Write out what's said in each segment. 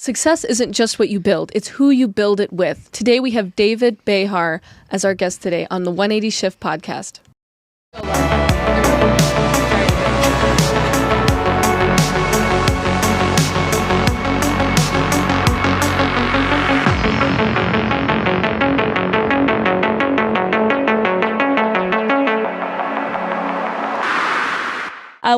Success isn't just what you build, it's who you build it with. Today we have David Boher as our guest today on the 180 Shift podcast.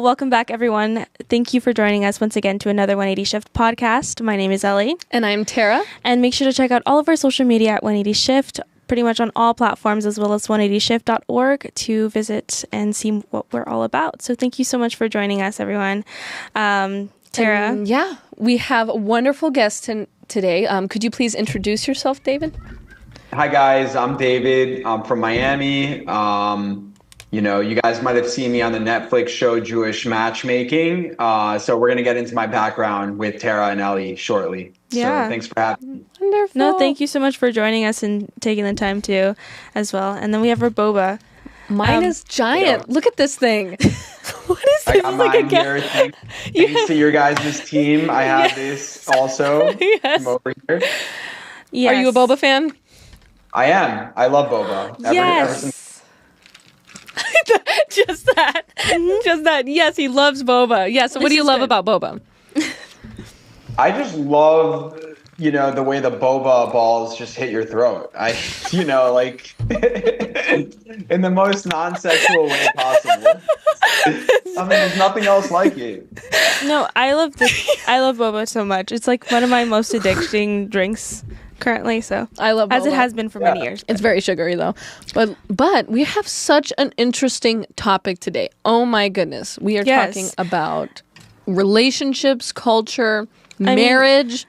Welcome back, everyone. Thank you for joining us once again to another 180 Shift podcast. My name is Ellie. And I'm Tara. And make sure to check out all of our social media at 180 Shift, pretty much on all platforms, as well as 180shift.org to visit and see what we're all about. So thank you so much for joining us, everyone. Tara? We have a wonderful guest today. Could you please introduce yourself, David? Hi, guys. I'm David. I'm from Miami. You guys might have seen me on the Netflix show Jewish Matchmaking. So we're going to get into my background with Tara and Ellie shortly. Yeah. So thanks for having me. Wonderful. No, thank you so much for joining us and taking the time to as well. And then we have our boba. Mine is giant. Yeah. Look at this thing. What is this? I got mine here. Thanks to your guys' team. I have this also from over here. Yes. Are you a boba fan? I am. I love boba. Ever since Just that. Just that. Yes, he loves boba. Yeah, so what do you love about boba? I just love, the way the boba balls just hit your throat. In the most non-sexual way possible. There's nothing else like it. No, I love boba so much. It's like one of my most addicting drinks currently, so I love boba. As it has been for many years. It's very sugary though. But we have such an interesting topic today. Oh my goodness. We are talking about relationships, culture, marriage.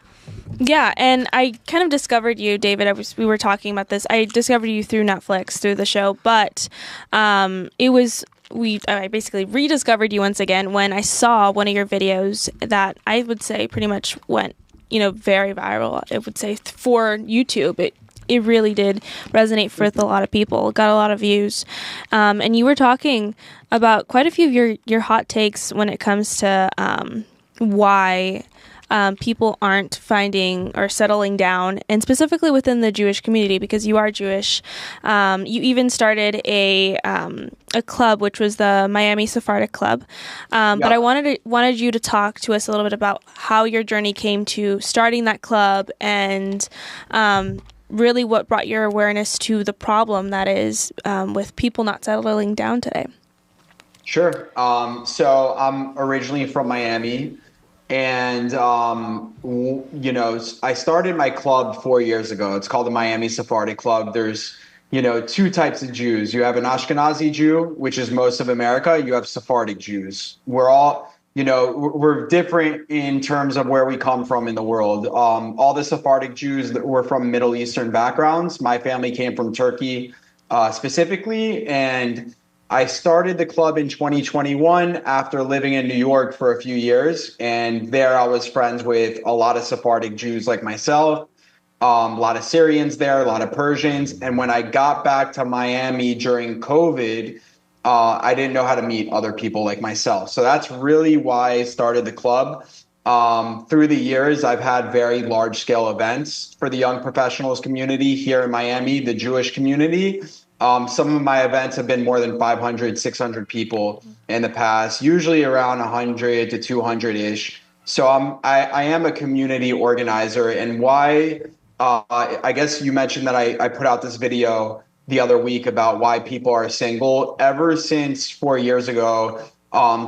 Yeah, and I kind of discovered you, David. We were talking about this. I discovered you through Netflix, through the show, but I basically rediscovered you once again when I saw one of your videos that I would say pretty much went very viral. I would say for YouTube, it really did resonate with a lot of people. Got a lot of views, and you were talking about quite a few of your hot takes when it comes to why people aren't finding or settling down, and specifically within the Jewish community, because you are Jewish. You even started a club, which was the Miami Sephardic Club. But I wanted you to talk to us a little bit about how your journey came to starting that club, and really what brought your awareness to the problem that is with people not settling down today. Sure. So I'm originally from Miami. And, I started my club 4 years ago. It's called the Miami Sephardic Club. There's, two types of Jews. You have an Ashkenazi Jew, which is most of America. You have Sephardic Jews. We're all, we're different in terms of where we come from in the world. All the Sephardic Jews that were from Middle Eastern backgrounds. My family came from Turkey specifically, and I started the club in 2021 after living in New York for a few years. And there I was friends with a lot of Sephardic Jews like myself, a lot of Syrians there, a lot of Persians. And when I got back to Miami during COVID, I didn't know how to meet other people like myself. So that's really why I started the club. Through the years, I've had very large scale events for the young professionals community here in Miami, the Jewish community. Some of my events have been more than 500, 600 people in the past, usually around 100 to 200-ish. So I am a community organizer. And why, I guess you mentioned that I put out this video the other week about why people are single. Ever since 4 years ago,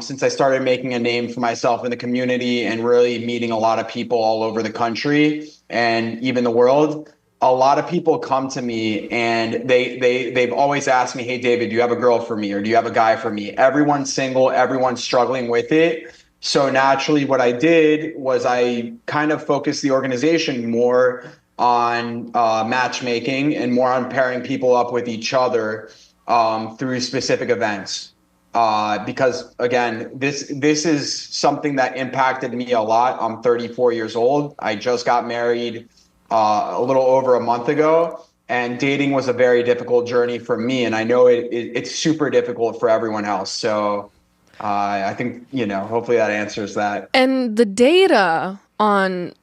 since I started making a name for myself in the community and really meeting a lot of people all over the country and even the world, a lot of people come to me and they've always asked me, hey, David, do you have a girl for me or do you have a guy for me? Everyone's single, everyone's struggling with it. So naturally what I did was I kind of focused the organization more on matchmaking and more on pairing people up with each other through specific events. Because again, this is something that impacted me a lot. I'm 34 years old. I just got married a little over a month ago, and dating was a very difficult journey for me. And I know it's super difficult for everyone else. So I think, hopefully that answers that. And the data on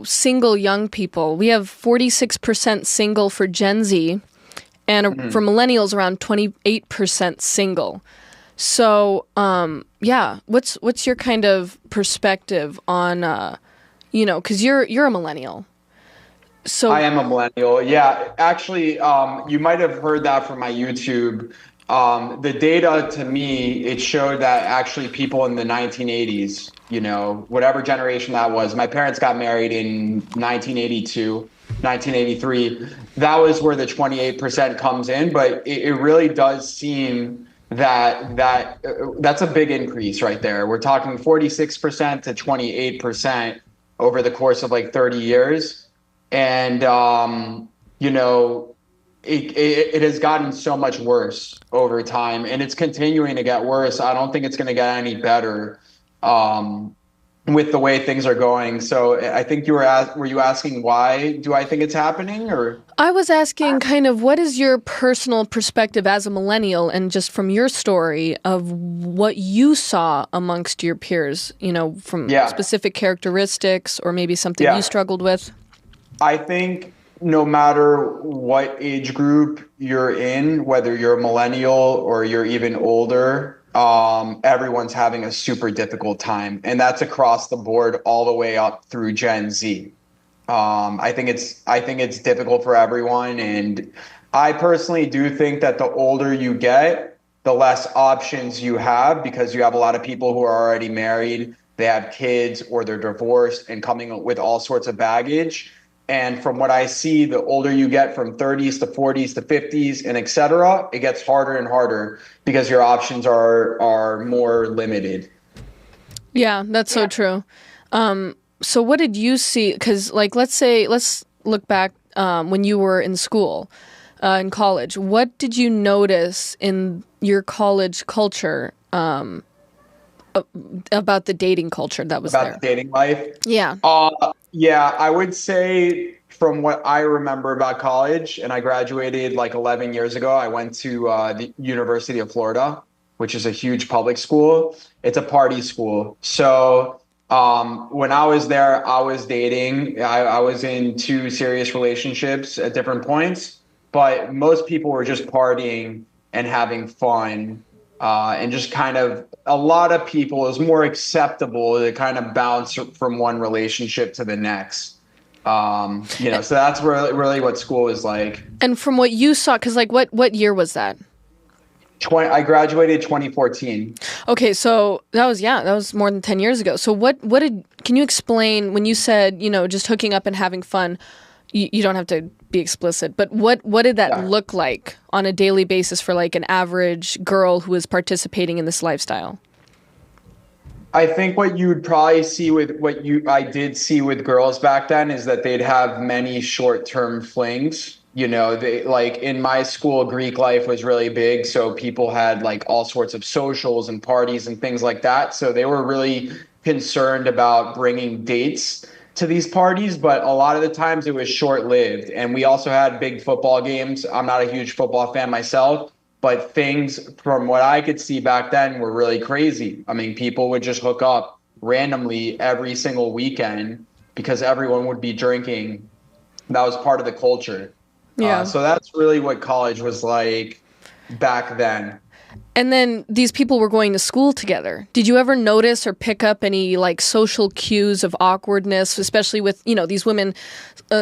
single young people. We have 46% single for Gen Z, and for millennials, around 28% single. So, what's your kind of perspective on, because you're a millennial. So I am a millennial. Yeah, actually, you might have heard that from my YouTube. The data to me, it showed that actually people in the 1980s, whatever generation that was, my parents got married in 1982, 1983. That was where the 28% comes in, but it really does seem that's a big increase right there. We're talking 46% to 28% over the course of like 30 years. And, it has gotten so much worse over time, and it's continuing to get worse. I don't think it's going to get any better with the way things are going. So I think were you asking why do I think it's happening? Or I was asking kind of what is your personal perspective as a millennial, and just from your story of what you saw amongst your peers, from specific characteristics or maybe something you struggled with. I think no matter what age group you're in, whether you're a millennial or you're even older, everyone's having a super difficult time. And that's across the board all the way up through Gen Z. I think it's difficult for everyone. And I personally do think that the older you get, the less options you have, because you have a lot of people who are already married, they have kids, or they're divorced and coming with all sorts of baggage. And from what I see, the older you get, from 30s to 40s to 50s and et cetera, it gets harder and harder because your options are more limited. Yeah, that's so true. So what did you see? Because let's look back when you were in school, in college. What did you notice in your college culture about the dating culture that was there? About the dating life? Yeah. Yeah, I would say from what I remember about college, and I graduated like 11 years ago, I went to the University of Florida, which is a huge public school. It's a party school. So when I was there, I was dating. I was in 2 serious relationships at different points, but most people were just partying and having fun. And just kind of, a lot of people, it was more acceptable to kind of bounce from one relationship to the next. So that's really what school is like. And from what you saw, because what year was that? I graduated 2014. Okay, so that was more than 10 years ago. So can you explain when you said, just hooking up and having fun? You don't have to be explicit, but what did that look like on a daily basis for like an average girl who is participating in this lifestyle? I think what you would probably see with I did see with girls back then is that they'd have many short-term flings. They, like in my school, Greek life was really big. So people had like all sorts of socials and parties and things like that. So they were really concerned about bringing dates to these parties, but a lot of the times it was short-lived. And we also had big football games. I'm not a huge football fan myself, but things from what I could see back then were really crazy. I mean, people would just hook up randomly every single weekend because everyone would be drinking. That was part of the culture. Yeah. So that's really what college was like back then. And then these people were going to school together. Did you ever notice or pick up any like social cues of awkwardness, especially with, these women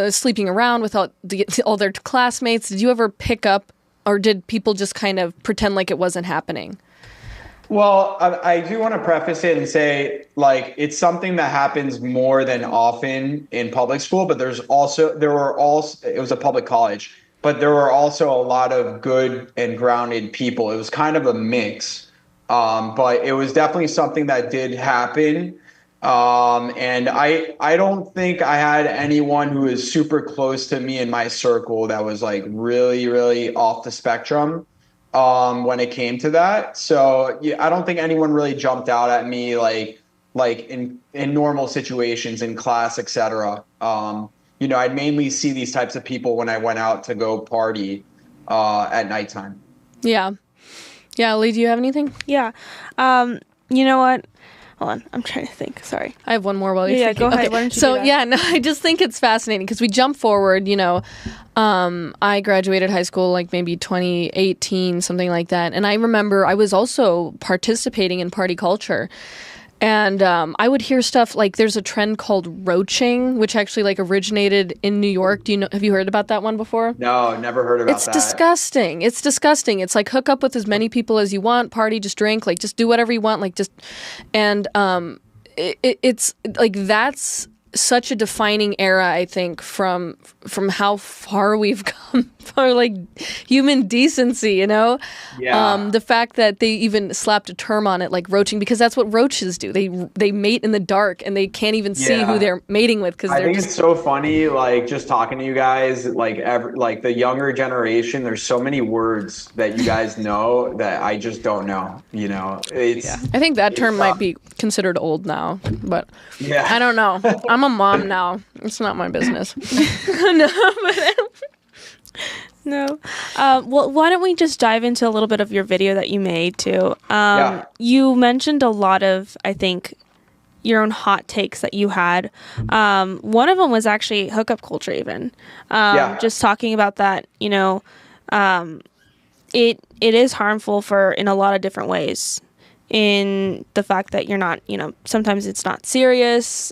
sleeping around with all their classmates? Did you ever pick up, or did people just kind of pretend like it wasn't happening? Well, I do want to preface it and say, like, it's something that happens more than often in public school, but it was a public college, but there were also a lot of good and grounded people. It was kind of a mix, but it was definitely something that did happen. And I don't think I had anyone who was super close to me in my circle that was like really, really off the spectrum when it came to that. So yeah, I don't think anyone really jumped out at me like in normal situations in class, etc. I'd mainly see these types of people when I went out to go party at nighttime. Yeah. Yeah, Lee, do you have anything? Yeah. You know what? hold on, I'm trying to think. Sorry. I have one more while you're Yeah, thinking. go ahead. Okay. Why don't you So do that? yeah, no, I just think it's fascinating because we jump forward. I graduated high school like maybe 2018, something like that, and I remember I was also participating in party culture. And I would hear stuff like there's a trend called roaching, which actually like originated in New York. Have you heard about that one before? No, never heard about It's that. disgusting. It's disgusting. It's like hook up with as many people as you want, party, just drink, like just do whatever you want, and it's like that's such a defining era, I think, from how far we've come for like human decency, Yeah. The fact that they even slapped a term on it, like roaching, because that's what roaches do. They mate in the dark and they can't even see who they're mating with because I they're think it's so funny, like just talking to you guys, like like the younger generation. There's so many words that you guys know that I just don't know. I think that term might be considered old now, but Yeah. I don't know. I'm a mom now. It's not my business. No. Well, why don't we just dive into a little bit of your video that you made too? Yeah. You mentioned a lot of, I think, your own hot takes that you had. One of them was actually hookup culture, even. Just talking about that, it is harmful in a lot of different ways. In the fact that you're not, sometimes it's not serious.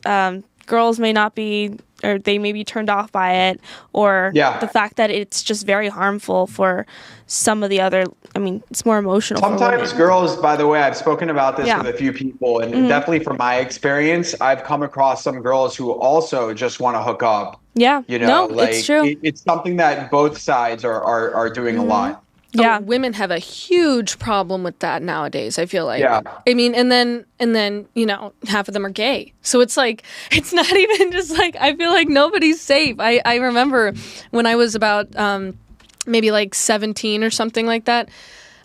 Girls may not be, or they may be turned off by it, or the fact that it's just very harmful for some of the other, it's more emotional. Sometimes girls, by the way, I've spoken about this with a few people, and definitely from my experience, I've come across some girls who also just want to hook up. Yeah. It's true. It's something that both sides are doing a lot. Yeah, women have a huge problem with that nowadays, I feel like. Yeah. And then half of them are gay. So it's like, it's not even just like, I feel like nobody's safe. I remember when I was about maybe like 17 or something like that,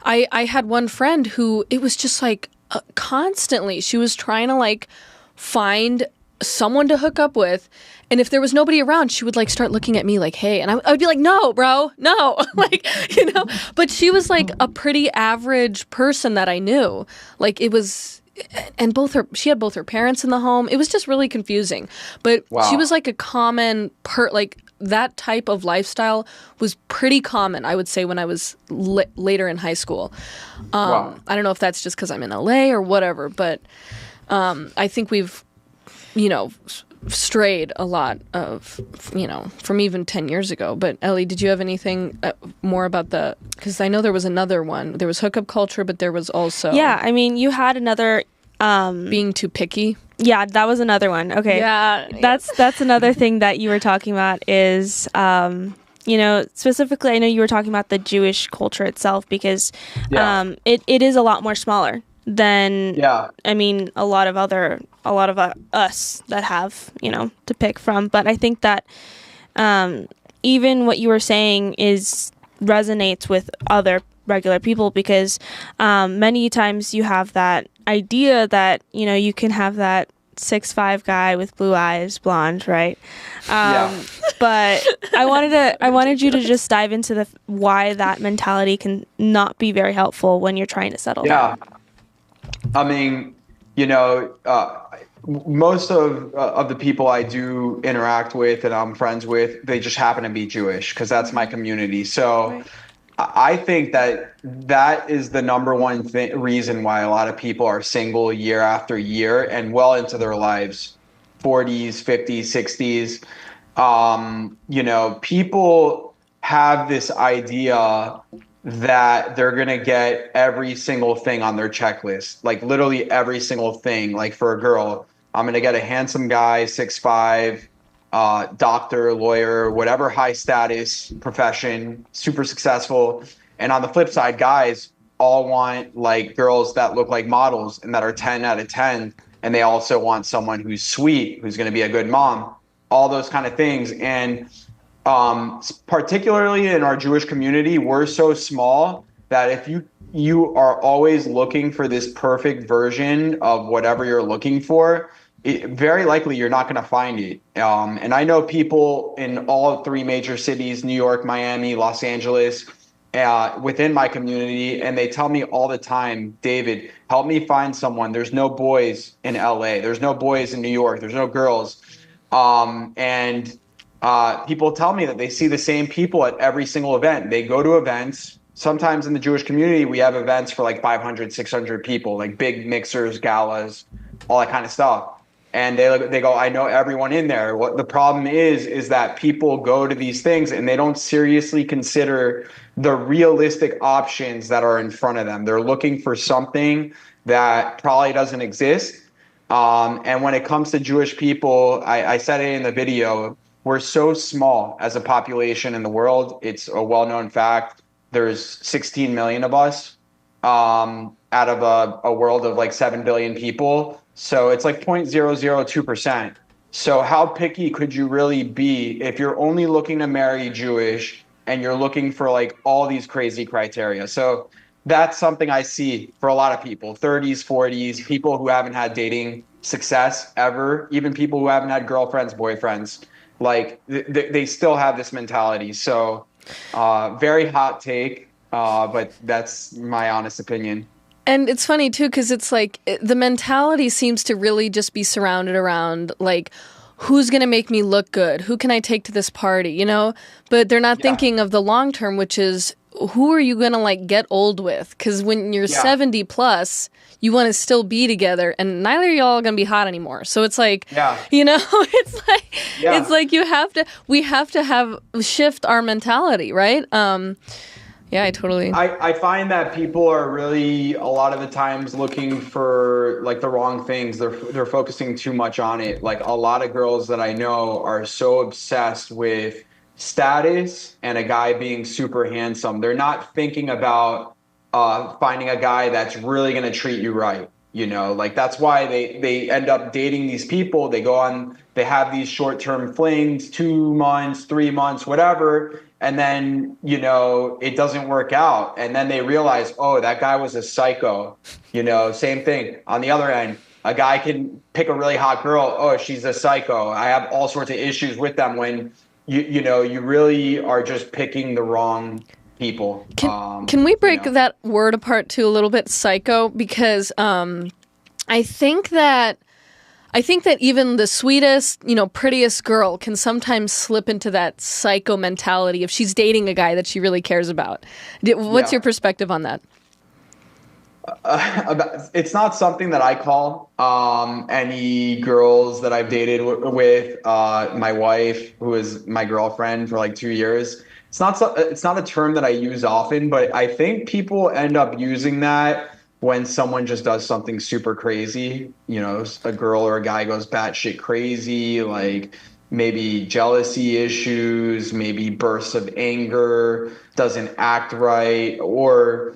I had one friend who, it was just like constantly, she was trying to like find someone to hook up with. And if there was nobody around, she would like start looking at me like, hey, and I would be like, no, bro, no. But she was like a pretty average person that I knew. Like it was, and she had both her parents in the home. It was just really confusing. But she was like a common like that type of lifestyle was pretty common, I would say, when I was later in high school. I don't know if that's just because I'm in LA or whatever, but I think we've, strayed a lot of, from even 10 years ago. But Ellie, did you have anything more about because I know there was another one. There was hookup culture, but there was also... Yeah, you had another... being too picky. Yeah, that was another one. Okay. Yeah. That's another thing that you were talking about is... specifically, I know you were talking about the Jewish culture itself because it is a lot more smaller than a lot of us that have to pick from. But I think that even what you were saying resonates with other regular people because many times you have that idea that you can have that 6'5" guy with blue eyes, blonde, right? But I wanted you to just dive into why that mentality can not be very helpful when you're trying to settle down. Most of the people I do interact with and I'm friends with, they just happen to be Jewish because that's my community. So I think that is the number one reason why a lot of people are single year after year and well into their lives, 40s, 50s, 60s. People have this idea that they're going to get every single thing on their checklist, like literally every single thing. Like for a girl, I'm going to get a handsome guy, 6'5", doctor, lawyer, whatever high status profession, super successful. And on the flip side, guys all want like girls that look like models and that are 10 out of 10. And they also want someone who's sweet, who's going to be a good mom, all those kind of things. And particularly in our Jewish community, we're so small that if you are always looking for this perfect version of whatever you're looking for, very likely you're not going to find it. And I know people in all three major cities, New York, Miami, Los Angeles, within my community, and they tell me all the time, David, help me find someone. There's no boys in LA. There's no boys in New York. There's no girls. And people tell me that they see the same people at every single event. They go to events. Sometimes in the Jewish community, we have events for like 500, 600 people, like big mixers, galas, all that kind of stuff. And they go, I know everyone in there. What the problem is that people go to these things and they don't seriously consider the realistic options that are in front of them. They're looking for something that probably doesn't exist. And when it comes to Jewish people, I said it in the video, we're so small as a population in the world. It's a well-known fact. There's 16 million of us out of a world of like 7 billion people. So it's like 0.002%. So how picky could you really be if you're only looking to marry Jewish and you're looking for like all these crazy criteria? So that's something I see for a lot of people, 30s, 40s, people who haven't had dating success ever, even people who haven't had girlfriends, boyfriends, like they still have this mentality. So very hot take, but that's my honest opinion. And it's funny, too, because it's like the mentality seems to really just be surrounded around, like, who's going to make me look good? Who can I take to this party, you know? But they're not thinking of the long term, which is, who are you going to, like, get old with? Because when you're 70 plus, you want to still be together, and neither of y'all are going to be hot anymore. So it's like, you know, it's like we have to shift our mentality, right? Yeah, I totally. I find that people are really a lot of the times looking for like the wrong things. They're focusing too much on it. Like a lot of girls that I know are so obsessed with status and a guy being super handsome. They're not thinking about finding a guy that's really going to treat you right. You know, like that's why they end up dating these people. They go on, they have these short-term flings, 2 months, 3 months, whatever. And then, you know, it doesn't work out. And then they realize, oh, that guy was a psycho. You know, same thing. On the other end, a guy can pick a really hot girl. Oh, she's a psycho. I have all sorts of issues with them when, you know, you really are just picking the wrong people. Can we break that word apart too a little bit, psycho? Because I think that even the sweetest, you know, prettiest girl can sometimes slip into that psycho mentality if she's dating a guy that she really cares about. What's your perspective on that? It's not something that I call any girls that I've dated with. My wife, who is my girlfriend for like 2 years. It's not a term that I use often, but I think people end up using that when someone just does something super crazy. You know, a girl or a guy goes batshit crazy, like maybe jealousy issues, maybe bursts of anger, doesn't act right, or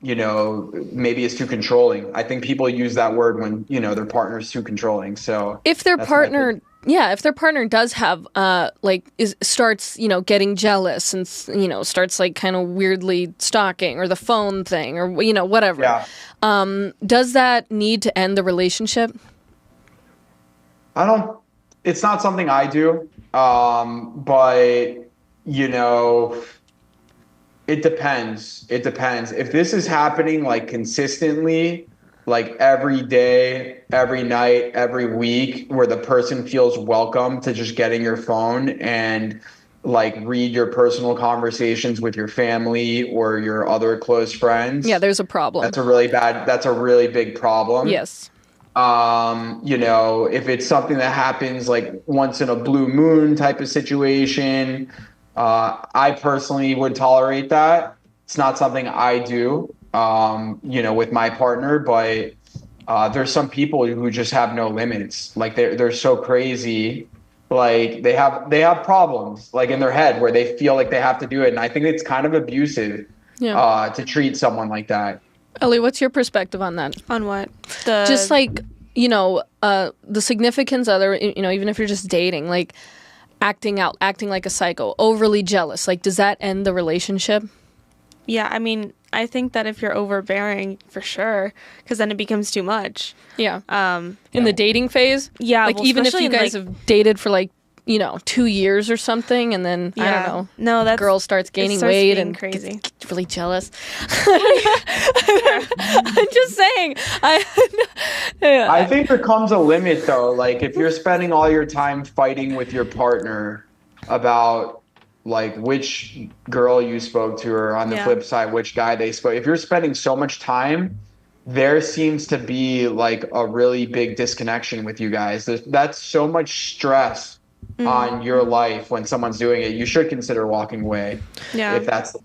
you know, maybe it's too controlling. I think people use that word when, you know, their partner's too controlling. So if their partner does have starts, you know, getting jealous and, you know, starts like kind of weirdly stalking or the phone thing or, you know, whatever. Does that need to end the relationship? It's not something I do. But, you know, it depends. If this is happening like consistently, like every day, every night, every week, where the person feels welcome to just get in your phone and like read your personal conversations with your family or your other close friends. Yeah, there's a problem. That's a really big problem. Yes. You know, if it's something that happens like once in a blue moon type of situation, I personally would tolerate that. It's not something I do, you know, with my partner, but there's some people who just have no limits. Like they're so crazy, like they have problems like in their head where they feel like they have to do it, and I think it's kind of abusive to treat someone like that. Ellie, what's your perspective on that? On what? Just like, you know, the significant other, you know, even if you're just dating, like acting like a psycho, overly jealous, like does that end the relationship? Yeah, I mean, I think that if you're overbearing, for sure, because then it becomes too much. Yeah. In the dating phase? Yeah. Like, well, even if you guys have dated for, like, 2 years or something, and then I don't know. No, that girl starts gaining weight and crazy. Gets really jealous. I'm just saying. I think there comes a limit though. Like if you're spending all your time fighting with your partner about like which girl you spoke to, or on the flip side, which guy they spoke. If you're spending so much time, there seems to be like a really big disconnection with you guys. That's so much stress on your life when someone's doing it. You should consider walking away. Yeah. If that's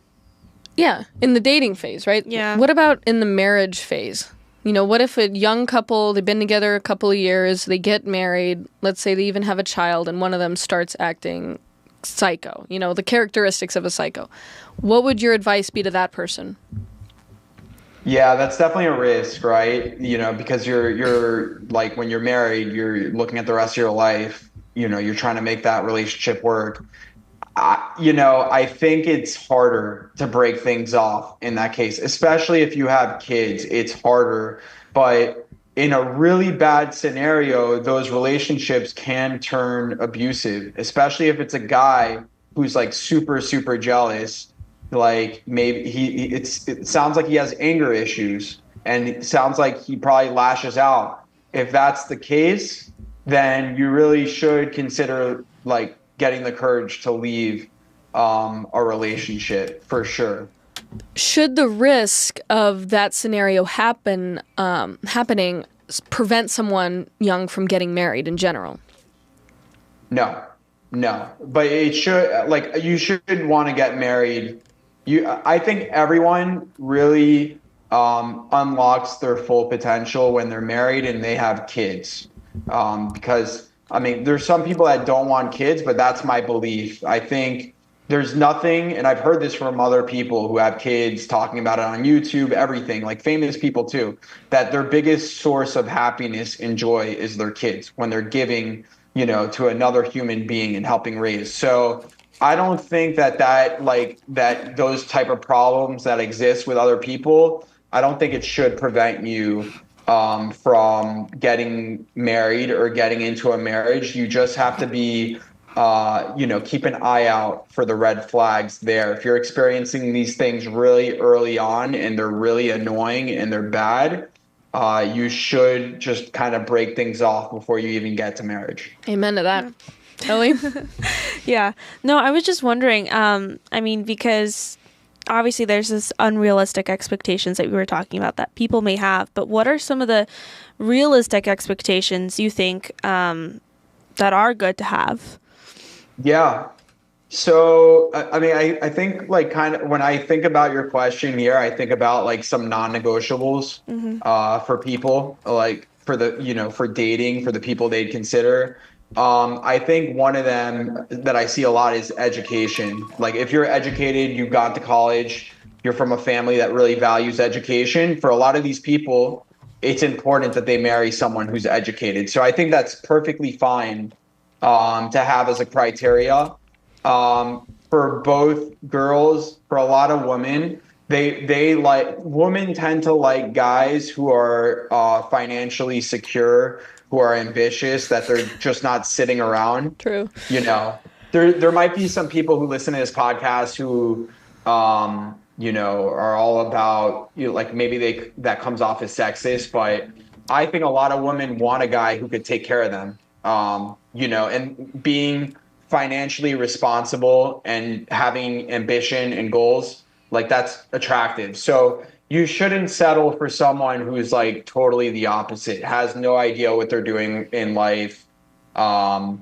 in the dating phase, right? Yeah. What about in the marriage phase? What if a young couple, they've been together a couple of years, they get married, let's say they even have a child, and one of them starts acting psycho, the characteristics of a psycho. What would your advice be to that person? Yeah, that's definitely a risk, right? Because you're like, when you're married, you're looking at the rest of your life, you're trying to make that relationship work. I think it's harder to break things off in that case, especially if you have kids. It's harder, but in a really bad scenario, those relationships can turn abusive, especially if it's a guy who's like super, super jealous. Like maybe it sounds like he has anger issues, and it sounds like he probably lashes out. If that's the case, then you really should consider like getting the courage to leave a relationship for sure. Should the risk of that scenario happening prevent someone young from getting married in general? No, but it should. Like you should want to get married. I think everyone really unlocks their full potential when they're married and they have kids. Because there's some people that don't want kids, but that's my belief. I think there's nothing, and I've heard this from other people who have kids talking about it on YouTube, everything, like famous people too, that their biggest source of happiness and joy is their kids when they're giving, to another human being and helping raise. So I don't think that those type of problems that exist with other people, I don't think it should prevent you from getting married or getting into a marriage. You just have to be, keep an eye out for the red flags there. If you're experiencing these things really early on and they're really annoying and they're bad, you should just kind of break things off before you even get to marriage. Amen to that. Ellie? Yeah. No, I was just wondering, because obviously there's this unrealistic expectations that we were talking about that people may have, but what are some of the realistic expectations you think that are good to have? Yeah. So, I think like kind of when I think about your question here, I think about like some non-negotiables for people, like for the, for dating, for the people they'd consider. I think one of them that I see a lot is education. Like if you're educated, you've gone to college, you're from a family that really values education. For a lot of these people, it's important that they marry someone who's educated. So I think that's perfectly fine to have as a criteria. For both girls, for a lot of women, women tend to like guys who are financially secure, who are ambitious, that they're just not sitting around. True. There might be some people who listen to this podcast who, are all about, like maybe that comes off as sexist, but I think a lot of women want a guy who could take care of them, and being financially responsible and having ambition and goals, like that's attractive. So you shouldn't settle for someone who's like totally the opposite, has no idea what they're doing in life. So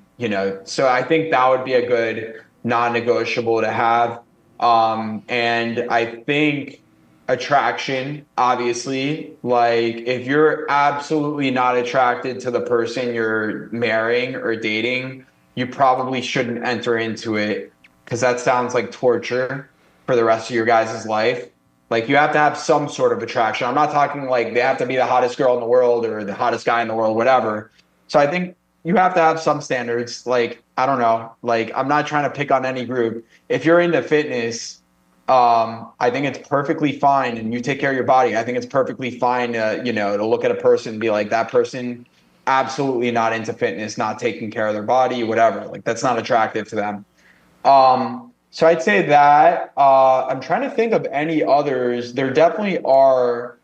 I think that would be a good non-negotiable to have. And I think attraction, obviously, like if you're absolutely not attracted to the person you're marrying or dating, you probably shouldn't enter into it, because that sounds like torture for the rest of your guys' life. Like you have to have some sort of attraction. I'm not talking like they have to be the hottest girl in the world or the hottest guy in the world, whatever. So I think you have to have some standards. Like, I don't know, like I'm not trying to pick on any group. If you're into fitness, I think it's perfectly fine, and you take care of your body. I think it's perfectly fine to look at a person and be like, that person absolutely not into fitness, not taking care of their body, whatever. Like that's not attractive to them. So I'd say that. I'm trying to think of any others. There definitely are.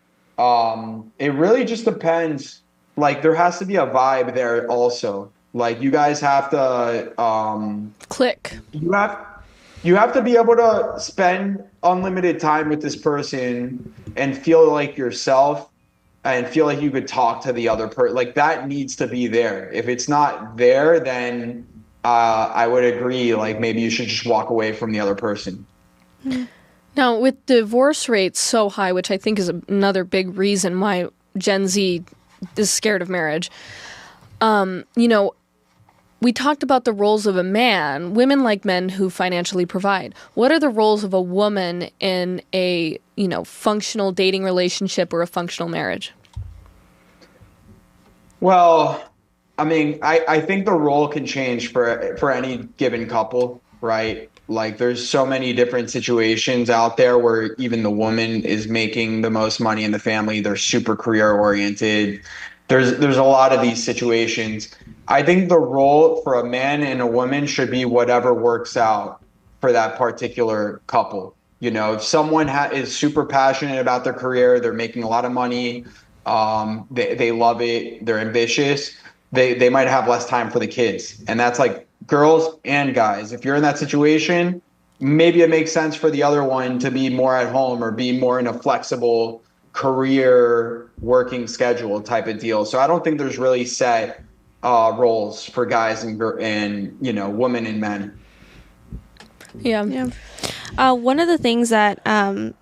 It really just depends. Like there has to be a vibe there also. Like you guys have to Click. you have to be able to spend unlimited time with this person and feel like yourself and feel like you could talk to the other person. Like that needs to be there. If it's not there, then I would agree. Like maybe you should just walk away from the other person. Now, with divorce rates so high, which I think is another big reason why Gen Z is scared of marriage, we talked about the roles of a man. Women like men who financially provide. What are the roles of a woman in a, functional dating relationship or a functional marriage? Well, I mean, I think the role can change for any given couple, right? Like there's so many different situations out there where even the woman is making the most money in the family. They're super career oriented. There's a lot of these situations. I think the role for a man and a woman should be whatever works out for that particular couple. If someone is super passionate about their career, they're making a lot of money, they love it, they're ambitious, they might have less time for the kids. And that's like girls and guys. If you're in that situation, maybe it makes sense for the other one to be more at home or be more in a flexible career working schedule type of deal. So I don't think there's really set roles for guys and women and men. Yeah. One of the things that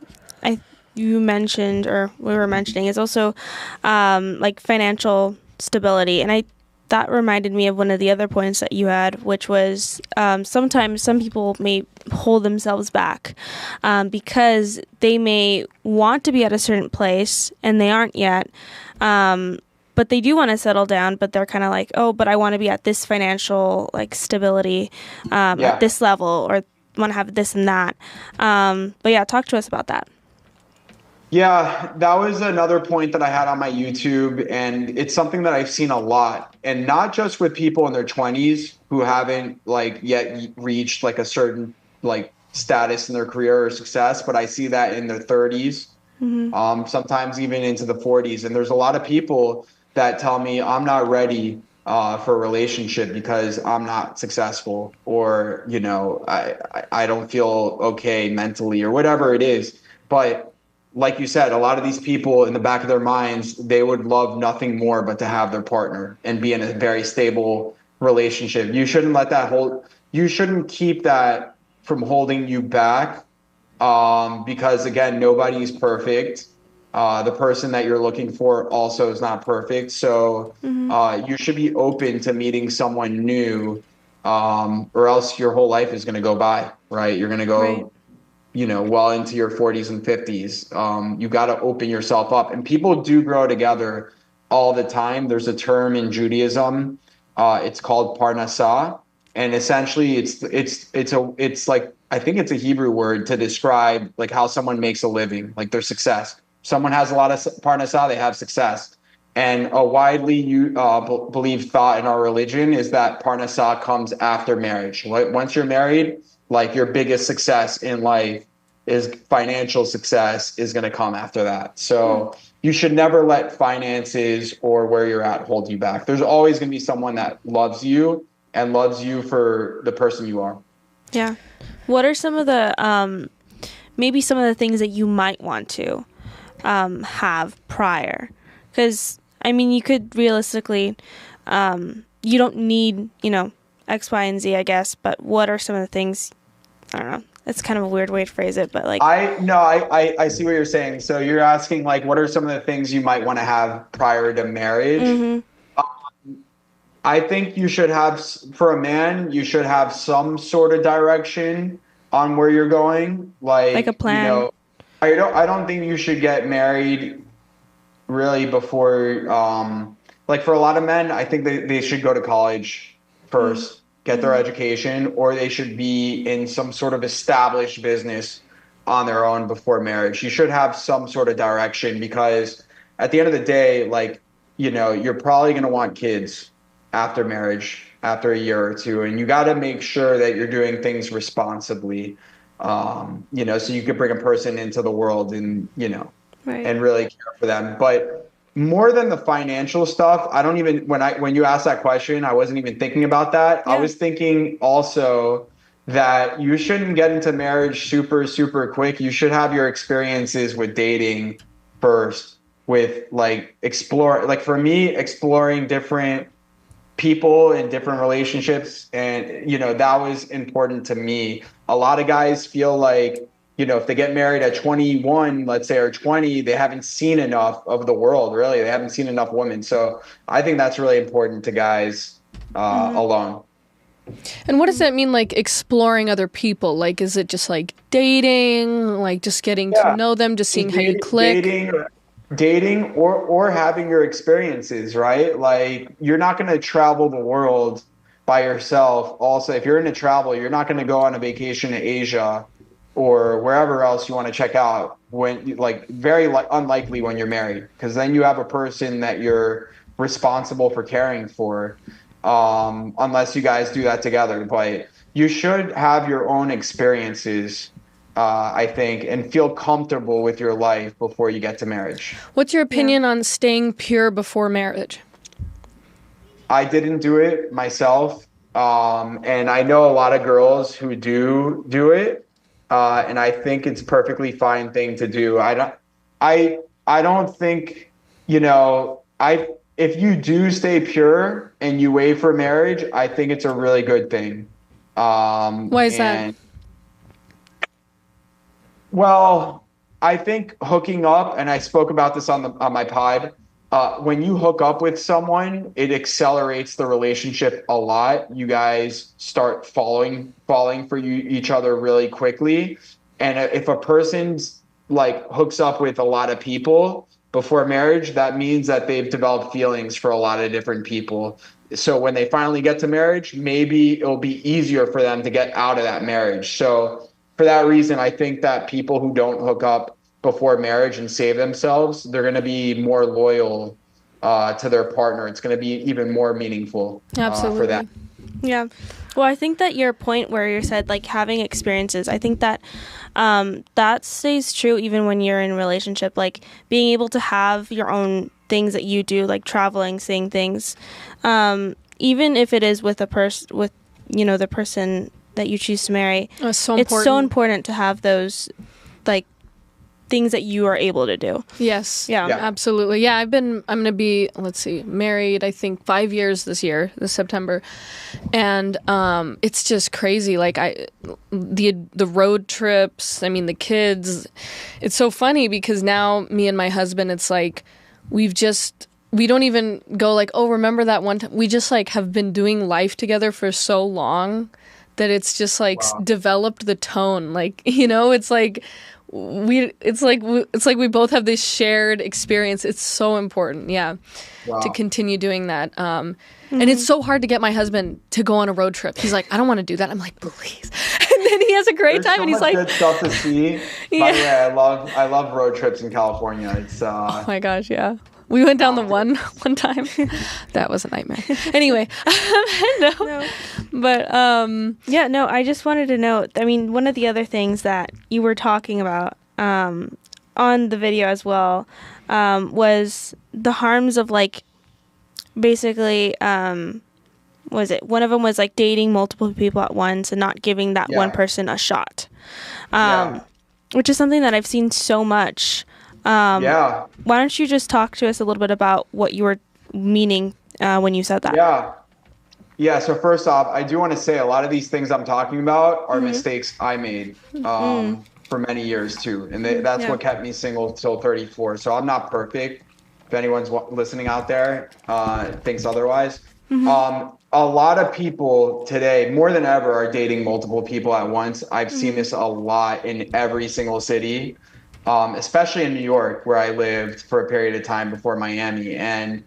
you mentioned or we were mentioning is also like financial stability, and that reminded me of one of the other points that you had, which was sometimes some people may hold themselves back because they may want to be at a certain place and they aren't yet. But they do want to settle down, but they're kind of like, oh, but I want to be at this financial like stability at this level, or want to have this and that. But yeah, talk to us about that. Yeah, that was another point that I had on my YouTube, and it's something that I've seen a lot, and not just with people in their 20s who haven't like yet reached like a certain like status in their career or success, but I see that in their 30s, sometimes even into the 40s. And there's a lot of people that tell me I'm not ready for a relationship because I'm not successful, or I don't feel okay mentally or whatever it is. But like you said, a lot of these people in the back of their minds, they would love nothing more but to have their partner and be in a very stable relationship. You shouldn't let that you shouldn't keep that from holding you back, because again, nobody's perfect. The person that you're looking for also is not perfect. So you should be open to meeting someone new, or else your whole life is going to go by, right? You're going to go, right, well into your 40s and 50s. You got to open yourself up, and people do grow together all the time. There's a term in Judaism. It's called parnasah, and essentially it's like, I think it's a Hebrew word to describe like how someone makes a living, like their success. Someone has a lot of parnasah, they have success. And a widely believed thought in our religion is that parnasah comes after marriage. Once you're married, like your biggest success in life is financial success is going to come after that. So you should never let finances or where you're at hold you back. There's always going to be someone that loves you and loves you for the person you are. Yeah. What are some of the, maybe some of the things that you might want to have prior? Because, I mean, you could realistically, you don't need, X, Y, and Z, I guess, but what are some of the things, I don't know, it's kind of a weird way to phrase it, but like... I see what you're saying. So you're asking, like, what are some of the things you might want to have prior to marriage? Mm-hmm. I think you should have, for a man, you should have some sort of direction on where you're going. Like a plan. I don't think you should get married really before, like for a lot of men, I think they should go to college first, get their education, or they should be in some sort of established business on their own before marriage. You should have some sort of direction, because at the end of the day, like you're probably going to want kids after marriage, after a year or two, and you got to make sure that you're doing things responsibly, so you could bring a person into the world and, Right. and really care for them. But more than the financial stuff, I don't even, when you asked that question, I wasn't even thinking about that. Yeah. I was thinking also that you shouldn't get into marriage super, super quick. You should have your experiences with dating first, with for me, exploring different people in different relationships. And, that was important to me. A lot of guys feel like, if they get married at 21, let's say, or 20, they haven't seen enough of the world, really. They haven't seen enough women. So I think that's really important to guys alone. And what does that mean, like exploring other people? Like, is it just like dating, like just getting to know them, just seeing how you click? Dating or having your experiences, right? Like, you're not going to travel the world by yourself. Also, if you're into travel, you're not going to go on a vacation to Asia or wherever else you want to check out unlikely when you're married, because then you have a person that you're responsible for caring for, unless you guys do that together. But you should have your own experiences, I think, and feel comfortable with your life before you get to marriage. What's your opinion on staying pure before marriage? I didn't do it myself, and I know a lot of girls who do it, and I think it's a perfectly fine thing to do. I don't think, if you do stay pure and you wait for marriage, I think it's a really good thing. Why is that? Well, I think hooking up, and I spoke about this on my pod, when you hook up with someone, it accelerates the relationship a lot. You guys start falling for each other really quickly. And if a person's hooks up with a lot of people before marriage, that means that they've developed feelings for a lot of different people. So when they finally get to marriage, maybe it'll be easier for them to get out of that marriage. So for that reason, I think that people who don't hook up before marriage and save themselves, they're going to be more loyal to their partner. It's going to be even more meaningful for them. Yeah. Well, I think that your point where you said having experiences, I think that that stays true even when you're in a relationship, being able to have your own things that you do, like traveling, seeing things, even if it is with the person that you choose to marry. It's so important to have those things that you are able to do. Yes. Yeah. Absolutely. Yeah. I'm going to be, married, I think 5 years this September. And it's just crazy. The road trips, the kids, it's so funny because now me and my husband, it's we don't even go oh, remember that one time? We just have been doing life together for so long that it's just wow. Developed the tone. It's like we both have this shared experience. It's so important, to continue doing that. And it's so hard to get my husband to go on a road trip. He's like, I don't want to do that. I'm like, please. And then he has a great time, and he's like, good stuff to see. By the way, I love road trips in California. It's oh my gosh, yeah. We went down the one time. That was a nightmare. Anyway, no. But I just wanted to note, one of the other things that you were talking about on the video as well was the harms of basically was it one of them was dating multiple people at once and not giving that one person a shot, which is something that I've seen so much. Why don't you just talk to us a little bit about what you were meaning when you said that? Yeah. So first off, I do want to say a lot of these things I'm talking about are mistakes I made for many years too. And that's what kept me single till 34. So I'm not perfect. If anyone's listening out there thinks otherwise. A lot of people today, more than ever, are dating multiple people at once. I've seen this a lot in every single city. Especially in New York, where I lived for a period of time before Miami. And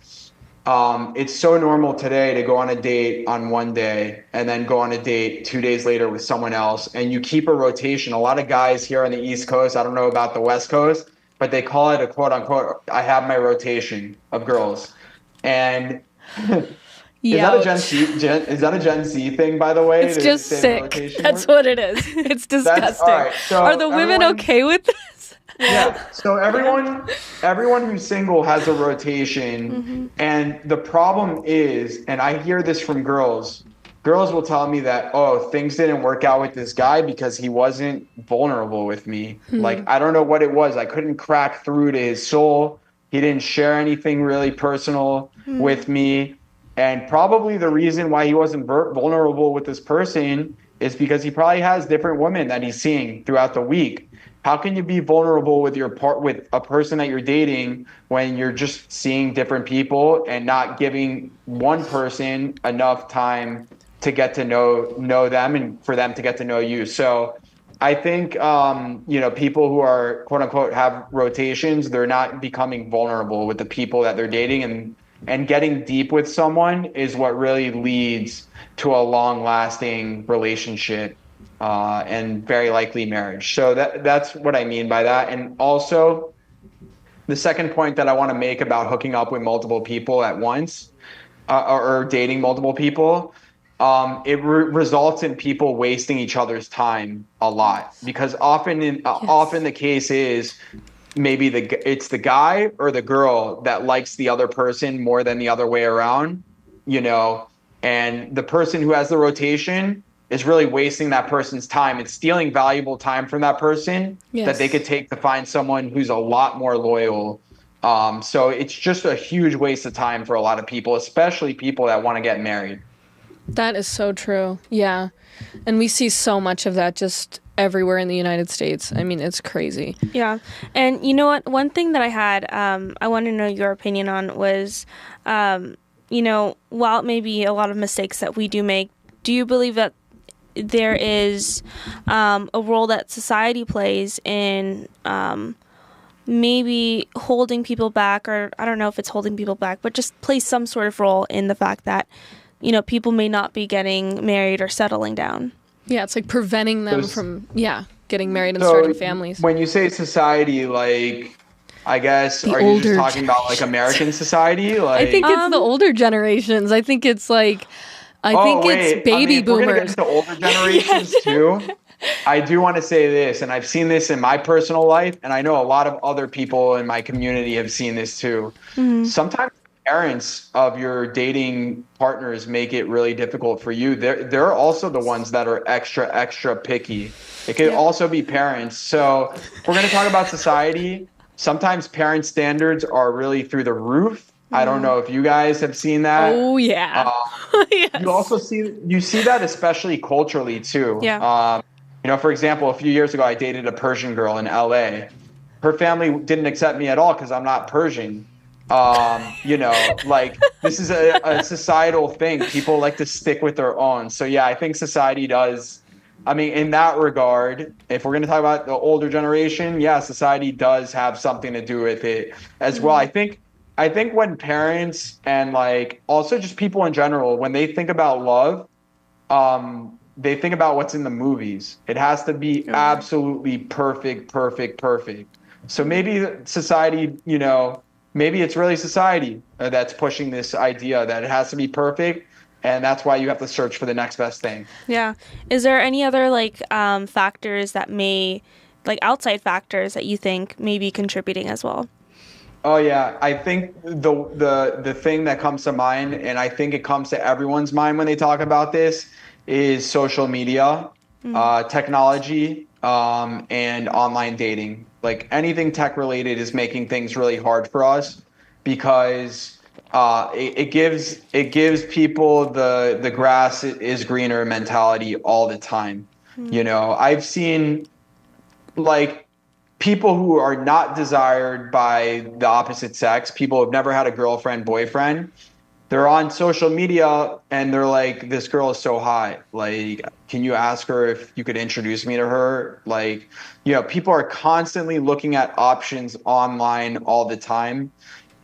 it's so normal today to go on a date on one day and then go on a date 2 days later with someone else. And you keep a rotation. A lot of guys here on the East Coast, I don't know about the West Coast, but they call it a quote unquote, I have my rotation of girls. And is Yeah. that a Gen Z thing, by the way? It's to just say the sick. rotation That's work? what it is. It's disgusting. All right. So Are the women everyone, okay with this? yeah. So everyone who's single has a rotation, and the problem is, and I hear this from girls. Girls will tell me that, oh, things didn't work out with this guy because he wasn't vulnerable with me. Like, I don't know what it was. I couldn't crack through to his soul. He didn't share anything really personal with me. And probably the reason why he wasn't vulnerable with this person is because he probably has different women that he's seeing throughout the week. How can you be vulnerable with with a person that you're dating when you're just seeing different people and not giving one person enough time to get to know them and for them to get to know you? So I think people who are quote unquote have rotations, they're not becoming vulnerable with the people that they're dating, and getting deep with someone is what really leads to a long lasting relationship. And very likely marriage. So that's what I mean by that. And also, the second point that I want to make about hooking up with multiple people at once, or dating multiple people, it results in people wasting each other's time a lot, because often the case is maybe it's the guy or the girl that likes the other person more than the other way around, and the person who has the rotation is really wasting that person's time. It's stealing valuable time from that person that they could take to find someone who's a lot more loyal. So it's just a huge waste of time for a lot of people, especially people that want to get married. That is so true. Yeah. And we see so much of that just everywhere in the United States. I mean, it's crazy. Yeah. And you know what? One thing that I had, I want to know your opinion on was, while it may be a lot of mistakes that we do make, do you believe that there is a role that society plays in maybe holding people back, or I don't know if it's holding people back, but just plays some sort of role in the fact that, people may not be getting married or settling down? Yeah, it's like preventing them from, getting married and starting families. When you say society, like, I guess, are you just talking about like American society? Like, I think it's the older generations. I think it's like, it's baby boomers. We're going to get into older generations too. I do want to say this, and I've seen this in my personal life, and I know a lot of other people in my community have seen this too. Sometimes parents of your dating partners make it really difficult for you. They're also the ones that are extra picky. It could also be parents. So if we're going to talk about society, sometimes parent standards are really through the roof. I don't know if you guys have seen that. Oh yeah. Yes. You also see that especially culturally too. Yeah. For example, a few years ago, I dated a Persian girl in LA. Her family didn't accept me at all because I'm not Persian. Like, this is a societal thing. People like to stick with their own. So yeah, I think society does. I mean, in that regard, if we're going to talk about the older generation, yeah, society does have something to do with it as well. I think when parents and like also just people in general, when they think about love, they think about what's in the movies. It has to be absolutely perfect. So maybe society, maybe it's really society that's pushing this idea that it has to be perfect. And that's why you have to search for the next best thing. Yeah. Is there any other factors that outside factors that you think may be contributing as well? Oh yeah, I think the thing that comes to mind, and I think it comes to everyone's mind when they talk about this, is social media, technology, and online dating. Like anything tech related is making things really hard for us because it gives people the grass is greener mentality all the time. I've seen people who are not desired by the opposite sex, people who have never had a girlfriend, boyfriend, they're on social media and they're like, this girl is so hot. Like, can you ask her if you could introduce me to her? Like, people are constantly looking at options online all the time.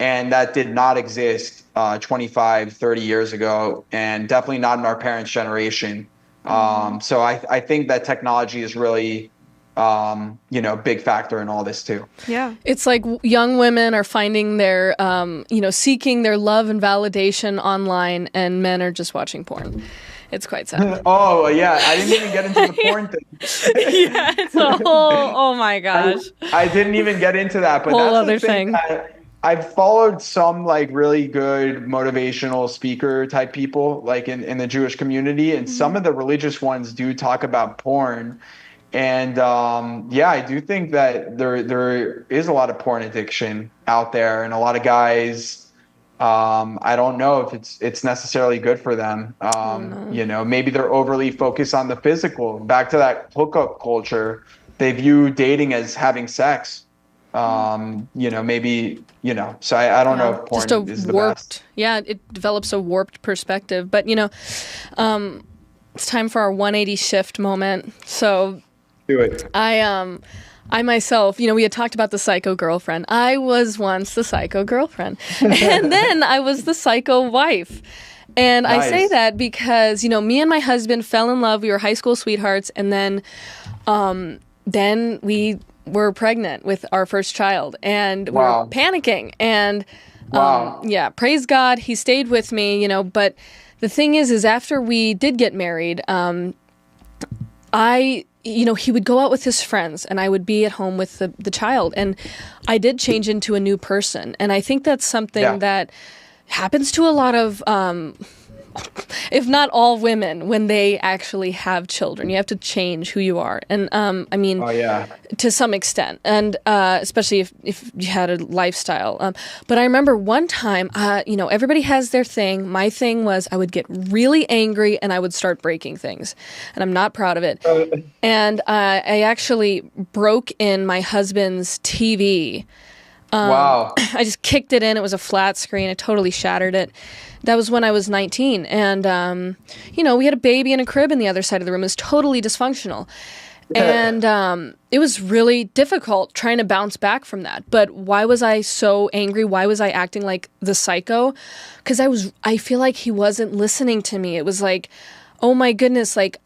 And that did not exist 25, 30 years ago, and definitely not in our parents' generation. So I think that technology is really big factor in all this too. Yeah. It's like young women are finding their, seeking their love and validation online, and men are just watching porn. It's quite sad. Oh, yeah. I didn't even get into the porn thing. Yeah, it's a whole, oh my gosh. I didn't even get into that, but Whole that's other the thing. I've followed some like really good motivational speaker type people like in the Jewish community, and some of the religious ones do talk about porn. And I do think that there is a lot of porn addiction out there, and a lot of guys, I don't know if it's necessarily good for them. Maybe they're overly focused on the physical. Back to that hookup culture, they view dating as having sex. So I don't know if porn is the best. Yeah, it develops a warped perspective. But, it's time for our 180 shift moment. So do it. I myself, we had talked about the psycho girlfriend. I was once the psycho girlfriend. And then I was the psycho wife. And nice. I say that because, me and my husband fell in love. We were high school sweethearts. And then we were pregnant with our first child. And we were panicking. And praise God, he stayed with me, But the thing is after we did get married, he would go out with his friends and I would be at home with the child. And I did change into a new person. And I think that's something that happens to a lot of, if not all women, when they actually have children. You have to change who you are. And to some extent. And especially if you had a lifestyle. But I remember one time, everybody has their thing. My thing was I would get really angry and I would start breaking things. And I'm not proud of it. And I actually broke in my husband's TV. I just kicked it in. It was a flat screen. I totally shattered it. That was when I was 19. And, we had a baby in a crib in the other side of the room. It was totally dysfunctional. And it was really difficult trying to bounce back from that. But why was I so angry? Why was I acting like the psycho? Because I feel like he wasn't listening to me. It was like, oh my goodness, like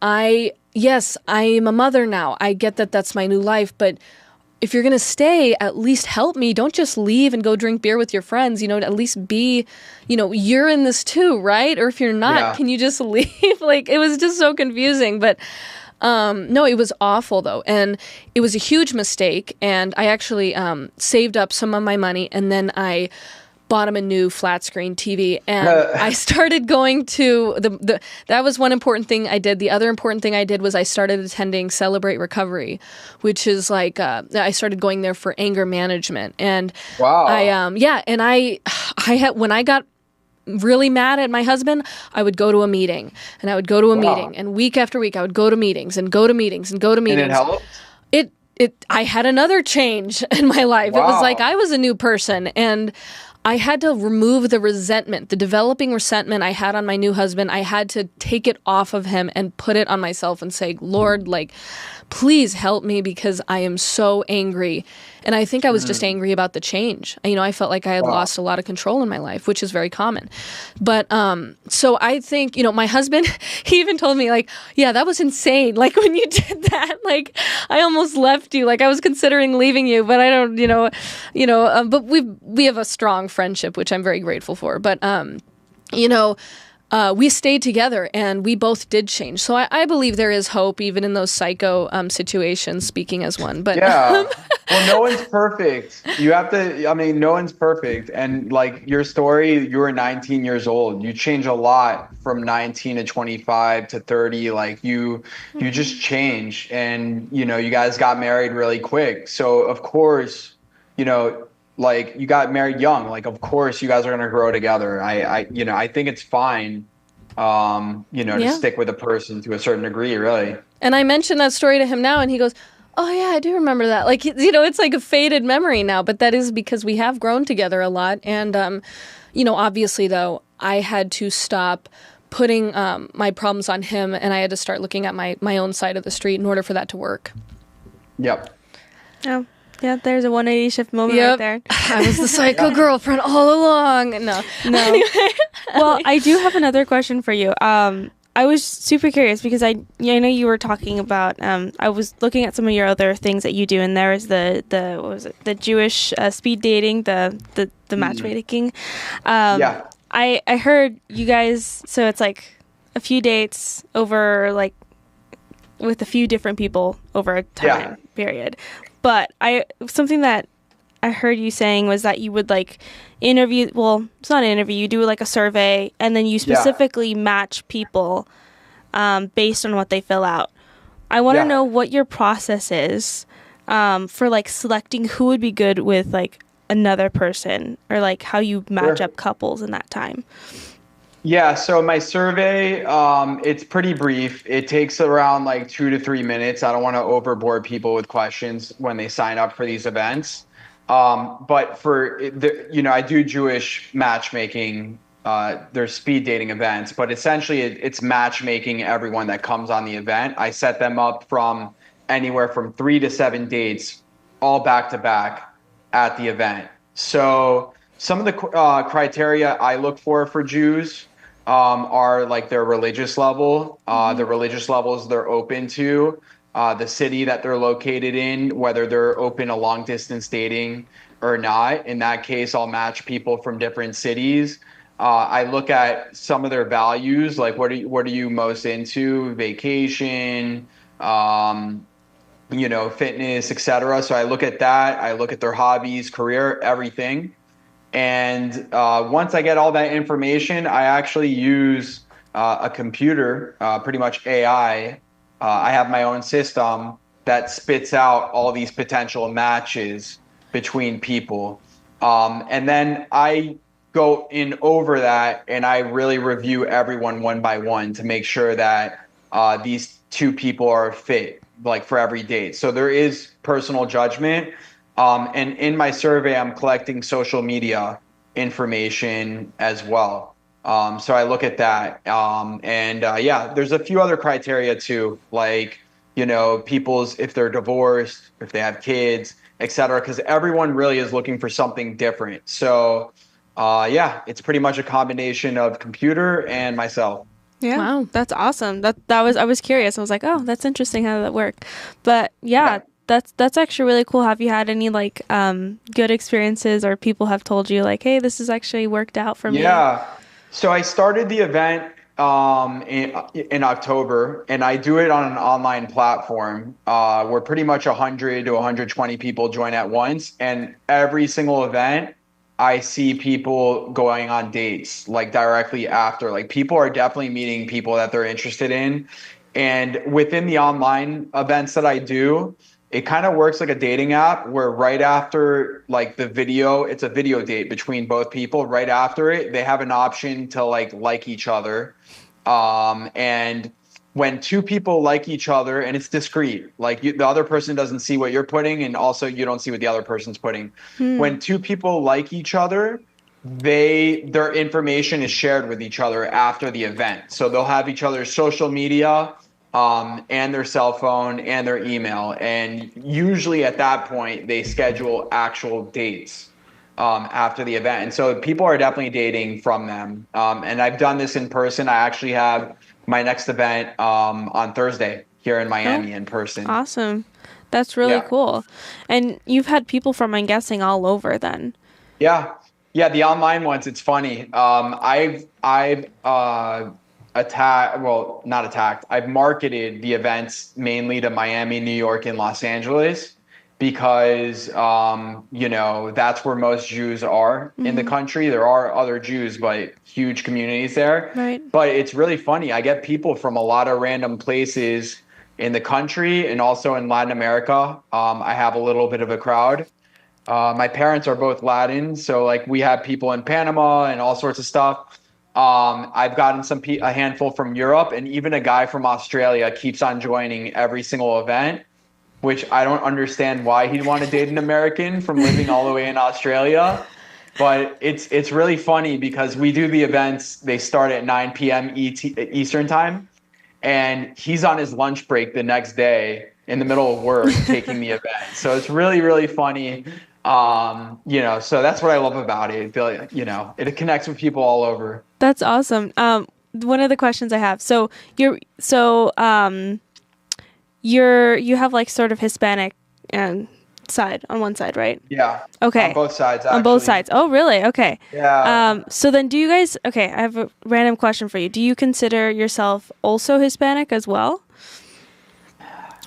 yes, I am a mother now. I get that that's my new life, but if you're going to stay, at least help me. Don't just leave and go drink beer with your friends, at least be, you're in this too, right? Or if you're not, can you just leave? Like, it was just so confusing. But no, it was awful though. And it was a huge mistake. And I actually saved up some of my money and then I bought him a new flat screen TV, and I started going to that was one important thing I did. The other important thing I did was I started attending Celebrate Recovery, which is like I started going there for anger management. And I had, when I got really mad at my husband, I would go to a meeting, and I would go to a meeting, and week after week I would go to meetings and go to meetings and go to meetings. And it helped? I had another change in my life. It was like I was a new person, and I had to remove the resentment, the developing resentment I had on my new husband. I had to take it off of him and put it on myself and say, Lord, please help me because I am so angry. And I think I was just angry about the change. I felt like I had lost a lot of control in my life, which is very common. But so I think, my husband, he even told me that was insane. Like when you did that, I almost left you. I was considering leaving you, but I don't, but we have a strong friendship, which I'm very grateful for. But, we stayed together and we both did change. So I believe there is hope even in those psycho situations, speaking as one. But well, no one's perfect. You have to, no one's perfect. And your story, you were 19 years old. You change a lot from 19 to 25 to 30. You just change. And, you guys got married really quick. So of course, you got married young. Of course you guys are going to grow together. I think it's fine, to stick with a person to a certain degree, really. And I mentioned that story to him now and he goes, oh yeah, I do remember that. It's like a faded memory now, but that is because we have grown together a lot. And, obviously though, I had to stop putting my problems on him and I had to start looking at my own side of the street in order for that to work. Yep. Oh. Yeah, there's a 180 shift moment right there. I was the psycho girlfriend all along. No. Anyway. Well, I do have another question for you. I was super curious because I know you were talking about. I was looking at some of your other things that you do, and there is the what was it? The Jewish speed dating, the matchmaking. Yeah. I heard you guys. So it's like a few dates over like with a few different people over a time period. But something that I heard you saying was that you would like interview. Well, it's not an interview. You do like a survey, and then you specifically match people based on what they fill out. I want to know what your process is for like selecting who would be good with like another person, or like how you match up couples in that time. Yeah, so my survey, it's pretty brief. It takes around like 2 to 3 minutes. I don't want to overboard people with questions when they sign up for these events. But I do Jewish matchmaking. There's speed dating events, but essentially it's matchmaking everyone that comes on the event. I set them up from anywhere from 3 to 7 dates, all back to back at the event. So some of the criteria I look for Jews are like their religious level, the religious levels they're open to, the city that they're located in, whether they're open to long distance dating or not. In that case, I'll match people from different cities. I look at some of their values, like what are you most into, vacation, fitness, etc. So I look at that. I look at their hobbies, career, everything. And once I get all that information, I actually use a computer, pretty much AI. I have my own system that spits out all these potential matches between people. And then I go in over that and I really review everyone one by one to make sure that these two people are a fit, like for every date. So there is personal judgment. And in my survey, I'm collecting social media information as well. So I look at that. There's a few other criteria too, like, people's, if they're divorced, if they have kids, et cetera, because everyone really is looking for something different. So, it's pretty much a combination of computer and myself. Yeah. Wow. That's awesome. I was curious. I was like, oh, that's interesting how that worked. But yeah. That's actually really cool. Have you had any like good experiences, or people have told you like, hey, this has actually worked out for me? Yeah. So I started the event in October, and I do it on an online platform where pretty much 100 to 120 people join at once. And every single event, I see people going on dates like directly after. Like people are definitely meeting people that they're interested in. And within the online events that I do, it kind of works like a dating app where right after like the video, it's a video date between both people. Right after it, they have an option to like each other. And when two people like each other, and it's discreet, like the other person doesn't see what you're putting, and also you don't see what the other person's putting. When two people like each other, their information is shared with each other after the event. So they'll have each other's social media, and their cell phone and their email. And usually at that point, they schedule actual dates after the event. And so people are definitely dating from them. And I've done this in person. I actually have my next event on Thursday here in Miami in person. Awesome. That's really cool. And you've had people from, I'm guessing, all over then. Yeah. Yeah, the online ones, it's funny. I've marketed the events mainly to Miami, New York, and Los Angeles because, that's where most Jews are in the country. There are other Jews, but huge communities there. Right. But it's really funny. I get people from a lot of random places in the country and also in Latin America. I have a little bit of a crowd. My parents are both Latin, so like we have people in Panama and all sorts of stuff. I've gotten a handful from Europe, and even a guy from Australia keeps on joining every single event, which I don't understand why he'd want to date an American from living all the way in Australia. But it's really funny because we do the events, they start at 9 p.m. Eastern time, and he's on his lunch break the next day in the middle of work taking the event. So it's really, really funny. So that's what I love about it. It connects with people all over. That's awesome. one of the questions I have. So you have like sort of Hispanic side on one side, right? Yeah. Okay. On both sides, actually. On both sides. Oh, really? Okay. Yeah. So then do you guys, okay, I have a random question for you. Do you consider yourself also Hispanic as well?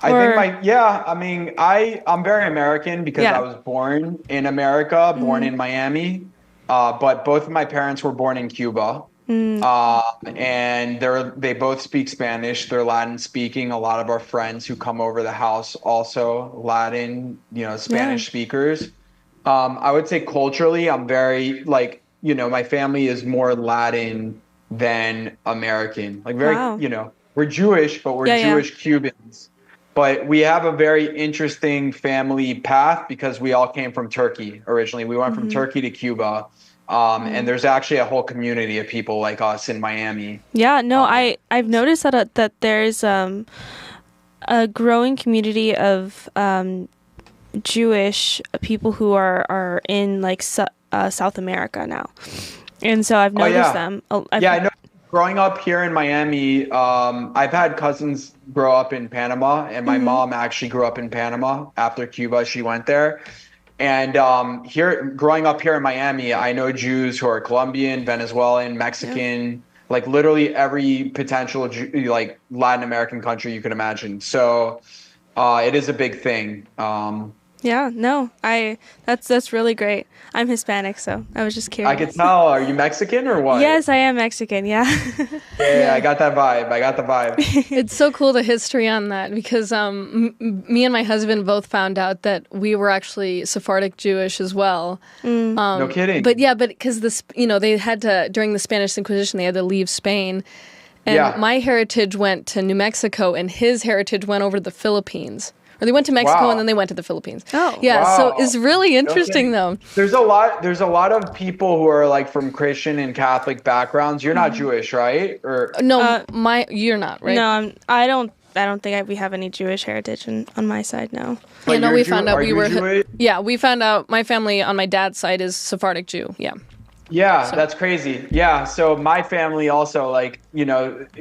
I mean, I'm very American because I was born in America, born in Miami, but both of my parents were born in Cuba. And they both speak Spanish. They're Latin speaking. A lot of our friends who come over the house also Latin, Spanish speakers. I would say culturally, I'm very my family is more Latin than American. Like very, we're Jewish, but we're Jewish Cubans. But we have a very interesting family path because we all came from Turkey originally. We went from Turkey to Cuba. And there's actually a whole community of people like us in Miami. Yeah, no, I've noticed that there's a growing community of Jewish people who are in like South America now, and so I've noticed them. I know. Growing up here in Miami, I've had cousins grow up in Panama, and my mom actually grew up in Panama. After Cuba, she went there. And growing up here in Miami, I know Jews who are Colombian, Venezuelan, Mexican, like literally every potential like Latin American country you can imagine. So it is a big thing. That's really great. I'm Hispanic, so I was just curious. I could tell. Are you Mexican or what? Yes, I am Mexican. Yeah. Yeah, I got that vibe. It's so cool, the history on that, because me and my husband both found out that we were actually Sephardic Jewish as well. No kidding. But because they had to, during the Spanish Inquisition, they had to leave Spain. And my heritage went to New Mexico, and his heritage went over to the Philippines. Or they went to Mexico and then they went to the Philippines. Oh, yeah. Wow. So it's really interesting, though. There's a lot of people who are like from Christian and Catholic backgrounds. You're not Jewish, right? Or no, you're not, right? No, I don't think we have any Jewish heritage on my side. No. But we found out we were. Jewish? Yeah, we found out my family on my dad's side is Sephardic Jew. Yeah. Yeah, that's crazy. Yeah, so my family also,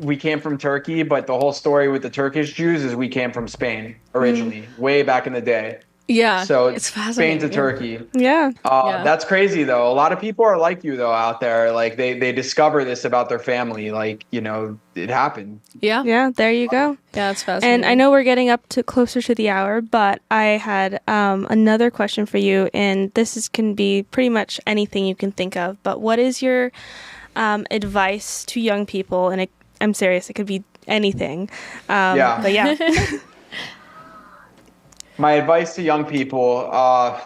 we came from Turkey, but the whole story with the Turkish Jews is we came from Spain originally, way back in the day. Yeah, so it's fascinating. Spain to Turkey. Yeah. That's crazy, though. A lot of people are like you, though, out there. Like, they discover this about their family. Like, it happened. Yeah. Yeah, there you go. Yeah, it's fascinating. And I know we're getting up to closer to the hour, but I had another question for you, and can be pretty much anything you can think of. But what is your advice to young people? And I'm serious, it could be anything. But yeah. My advice to young people, I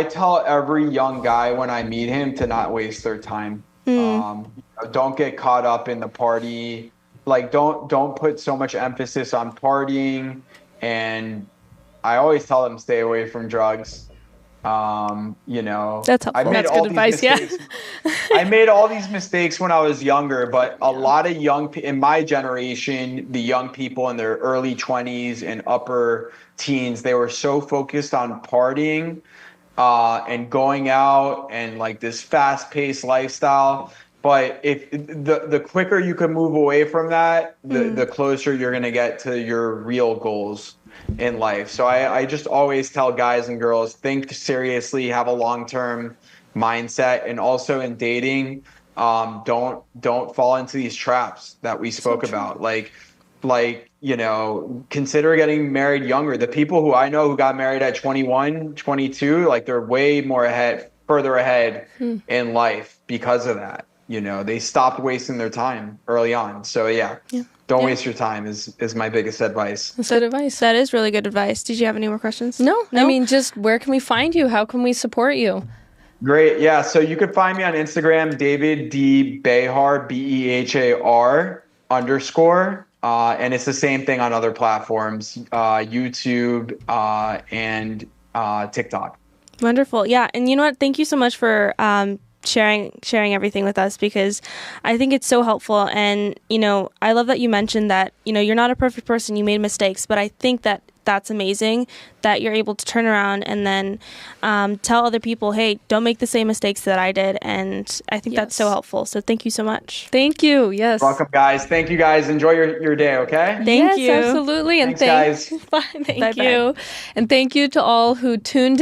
tell every young guy when I meet him to not waste their time. Don't get caught up in the party. Like, don't put so much emphasis on partying. And I always tell them stay away from drugs. That's helpful. That's good advice. Yeah. I made all these mistakes when I was younger, but a lot of in my generation, the young people in their early 20s and upper teens, they were so focused on partying and going out and like this fast-paced lifestyle. But if the quicker you can move away from that, the closer you're going to get to your real goals in life. So I just always tell guys and girls, think seriously, have a long-term mindset, and also in dating, don't fall into these traps that we spoke about. Consider getting married younger. The people who I know who got married at 21, 22, like they're way further ahead in life because of that. They stopped wasting their time early on. So don't waste your time is my biggest advice. That's good advice. That is really good advice. Did you have any more questions? No? I mean, just where can we find you? How can we support you? Great. Yeah. So you can find me on Instagram, David D. Behar, BEHAR _. And it's the same thing on other platforms, YouTube and TikTok. Wonderful. Yeah. And you know what? Thank you so much for sharing everything with us, because I think it's so helpful. And, I love that you mentioned that, you're not a perfect person, you made mistakes, but I think that that's amazing that you're able to turn around and then tell other people, hey, don't make the same mistakes that I did. And I think that's so helpful. So thank you so much. Thank you. Yes. Welcome, guys. Thank you, guys. Enjoy your day, okay? Thank you. Absolutely. And Thanks, guys. thank you. And thank you to all who tuned